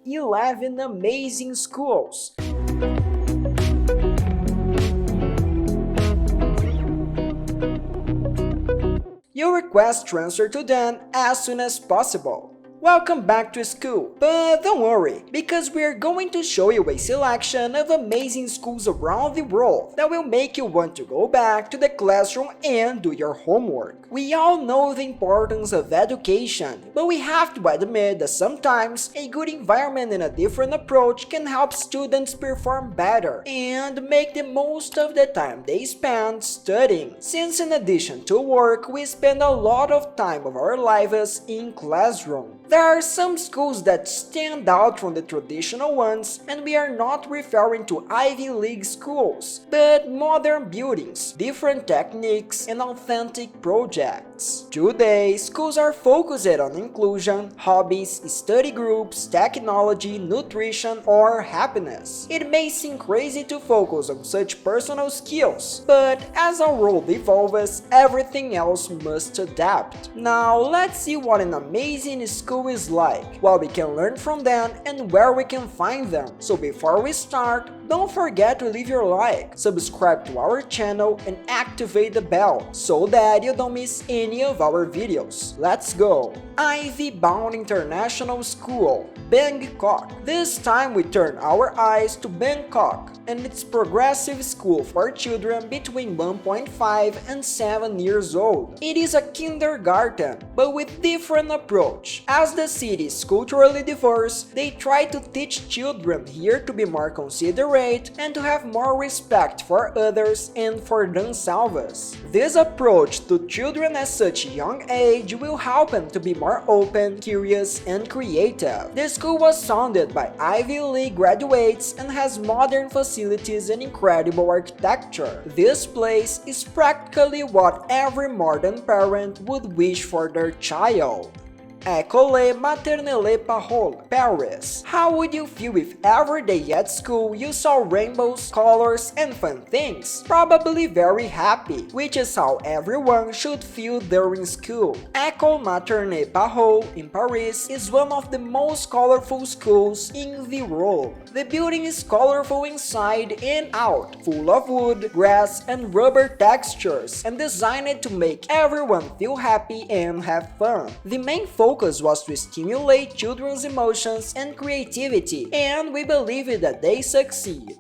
11 amazing schools. Your request transferred to them as soon as possible. Welcome back to school, but don't worry, because we're going to show you a selection of amazing schools around the world that will make you want to go back to the classroom and do your homework. We all know the importance of education, but we have to admit that sometimes a good environment and a different approach can help students perform better and make the most of the time they spend studying. Since in addition to work, we spend a lot of time of our lives in classroom. There are some schools that stand out from the traditional ones, and we are not referring to Ivy League schools, but modern buildings, different techniques, and authentic projects. Today, schools are focused on inclusion, hobbies, study groups, technology, nutrition, or happiness. It may seem crazy to focus on such personal skills, but as our world evolves, everything else must adapt. Now, let's see what an amazing school is like, what we can learn from them, and where we can find them. So before we start, don't forget to leave your like, subscribe to our channel, and activate the bell so that you don't miss any of our videos. Let's go! Ivy Bound International School, Bangkok. This time we turn our eyes to Bangkok and its progressive school for children between 1.5 and 7 years old. It is a kindergarten, but with different approach. As the city is culturally diverse, they try to teach children here to be more considerate and to have more respect for others and for themselves. This approach to children at such a young age will help them to be more open, curious, and creative. The school was founded by Ivy League graduates and has modern facilities and incredible architecture. This place is practically what every modern parent would wish for their child. École Maternelle Parole, Paris. How would you feel if every day at school you saw rainbows, colors, and fun things? Probably very happy, which is how everyone should feel during school. École Maternelle Parole in Paris is one of the most colorful schools in the world. The building is colorful inside and out, full of wood, grass, and rubber textures, and designed to make everyone feel happy and have fun. The main focus was to stimulate children's emotions and creativity, and we believe that they succeed.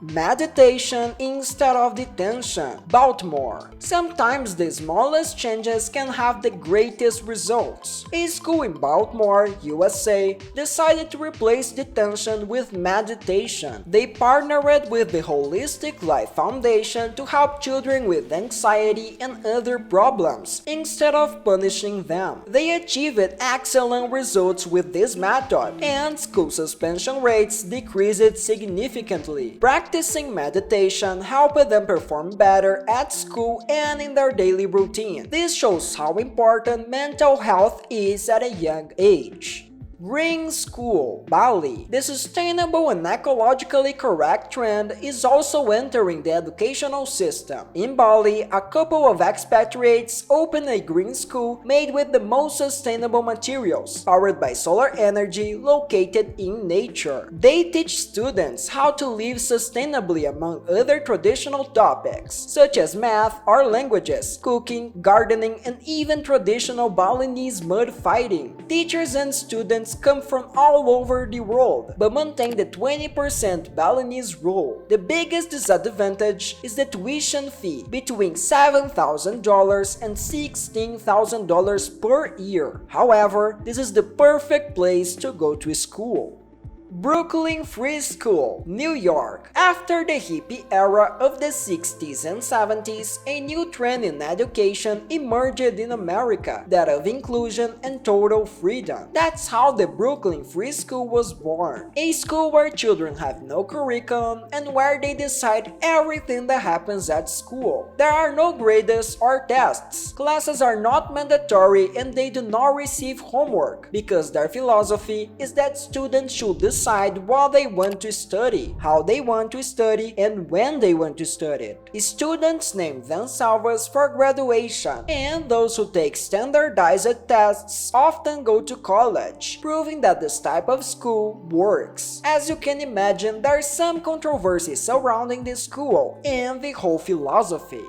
Meditation instead of detention, Baltimore. Sometimes the smallest changes can have the greatest results. A school in Baltimore, USA, decided to replace detention with meditation. They partnered with the Holistic Life Foundation to help children with anxiety and other problems, instead of punishing them. They achieved excellent results with this method, and school suspension rates decreased significantly. Practicing meditation helped them perform better at school and in their daily routine. This shows how important mental health is at a young age. Green School, Bali. The sustainable and ecologically correct trend is also entering the educational system. In Bali, a couple of expatriates opened a green school made with the most sustainable materials, powered by solar energy, located in nature. They teach students how to live sustainably among other traditional topics, such as math or languages, cooking, gardening, and even traditional Balinese mud fighting. Teachers and students come from all over the world, but maintain the 20% Balinese rule. The biggest disadvantage is the tuition fee, between $7,000 and $16,000 per year. However, this is the perfect place to go to school. Brooklyn Free School, New York. After the hippie era of the 60s and 70s, a new trend in education emerged in America, that of inclusion and total freedom. That's how the Brooklyn Free School was born. A school where children have no curriculum and where they decide everything that happens at school. There are no grades or tests. Classes are not mandatory and they do not receive homework, because their philosophy is that students should decide decide what they want to study, how they want to study, and when they want to study it. Students name themselves for graduation, and those who take standardized tests often go to college, proving that this type of school works. As you can imagine, there's some controversy surrounding this school and the whole philosophy.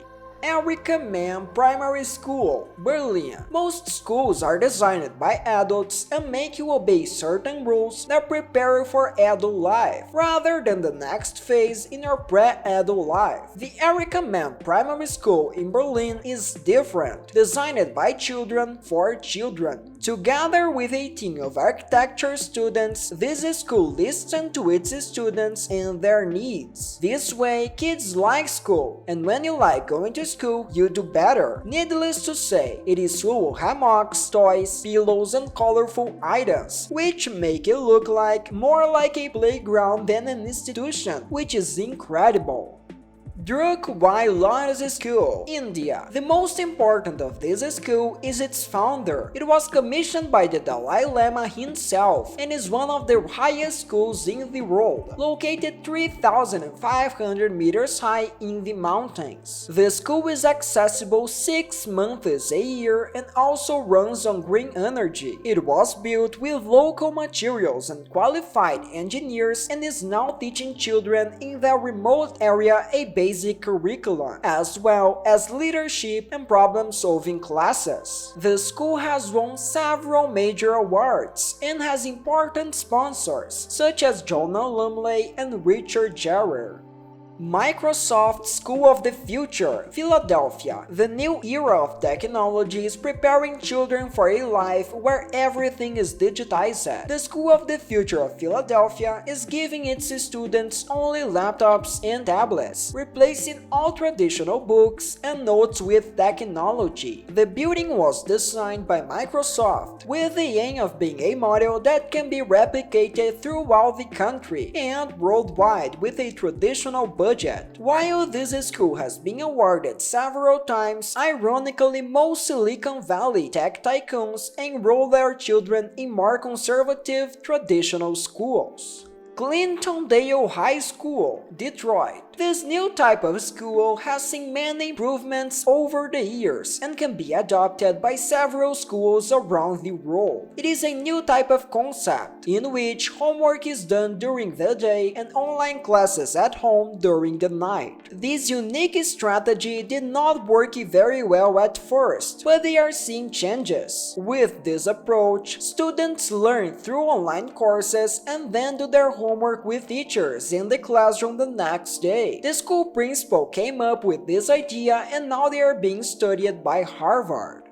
Erika Mann Primary School, Berlin. Most schools are designed by adults and make you obey certain rules that prepare you for adult life, rather than the next phase in your pre-adult life. The Erika Mann Primary School in Berlin is different, designed by children for children. Together with a team of architecture students, this school listens to its students and their needs. This way, kids like school, and when you like going to school, you do better. Needless to say, it is full of hammocks, toys, pillows, and colorful items, which make it look more like a playground than an institution, which is incredible. Drukwai Lawrence School, India. The most important of this school is its founder. It was commissioned by the Dalai Lama himself and is one of the highest schools in the world, located 3,500 meters high in the mountains. The school is accessible 6 months a year and also runs on green energy. It was built with local materials and qualified engineers and is now teaching children in the remote area a basic curriculum, as well as leadership and problem-solving classes. The school has won several major awards and has important sponsors such as Jonah Lumley and Richard Jarrer. Microsoft School of the Future, Philadelphia. The new era of technology is preparing children for a life where everything is digitized. The School of the Future of Philadelphia is giving its students only laptops and tablets, replacing all traditional books and notes with technology. The building was designed by Microsoft with the aim of being a model that can be replicated throughout the country and worldwide with a traditional budget. While this school has been awarded several times, ironically most Silicon Valley tech tycoons enroll their children in more conservative, traditional schools. Clintondale High School, Detroit. This new type of school has seen many improvements over the years and can be adopted by several schools around the world. It is a new type of concept in which homework is done during the day and online classes at home during the night. This unique strategy did not work very well at first, but they are seeing changes. With this approach, students learn through online courses and then do their homework with teachers in the classroom the next day. The school principal came up with this idea and now they are being studied by Harvard.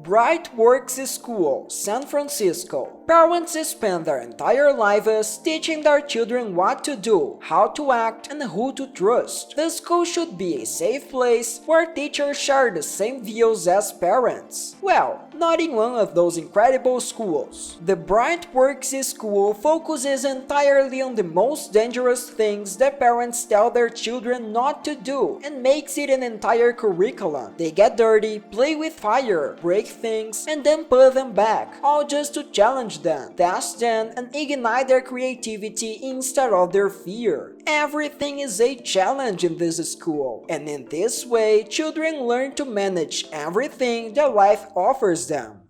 Brightworks School, San Francisco. Parents spend their entire lives teaching their children what to do, how to act, and who to trust. The school should be a safe place where teachers share the same views as parents. Well, not in one of those incredible schools. The Brightworks School focuses entirely on the most dangerous things that parents tell their children not to do and makes it an entire curriculum. They get dirty, play with fire, break things, and then put them back, all just to challenge them, test them, and ignite their creativity instead of their fear. Everything is a challenge in this school, and in this way, children learn to manage everything that life offers them.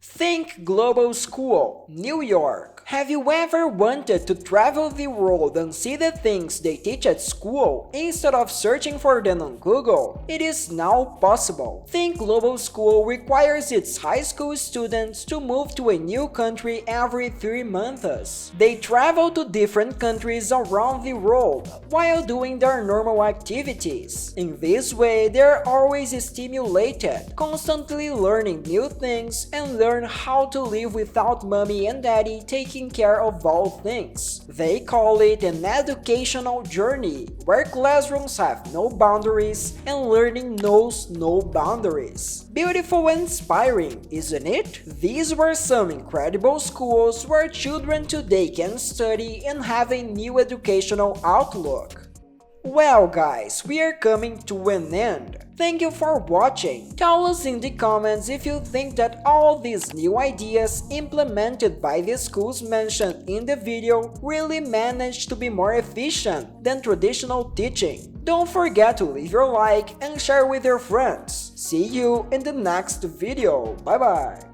Think Global School, New York. Have you ever wanted to travel the world and see the things they teach at school instead of searching for them on Google? It is now possible. Think Global School requires its high school students to move to a new country every 3 months. They travel to different countries around the world while doing their normal activities. In this way, they are always stimulated, constantly learning new things and learn how to live without mommy and daddy taking care of all things. They call it an educational journey, where classrooms have no boundaries and learning knows no boundaries. Beautiful and inspiring, isn't it? These were some incredible schools where children today can study and have a new educational outlook. Well guys, we are coming to an end. Thank you for watching. Tell us in the comments if you think that all these new ideas implemented by the schools mentioned in the video really managed to be more efficient than traditional teaching. Don't forget to leave your like and share with your friends. See you in the next video. Bye bye.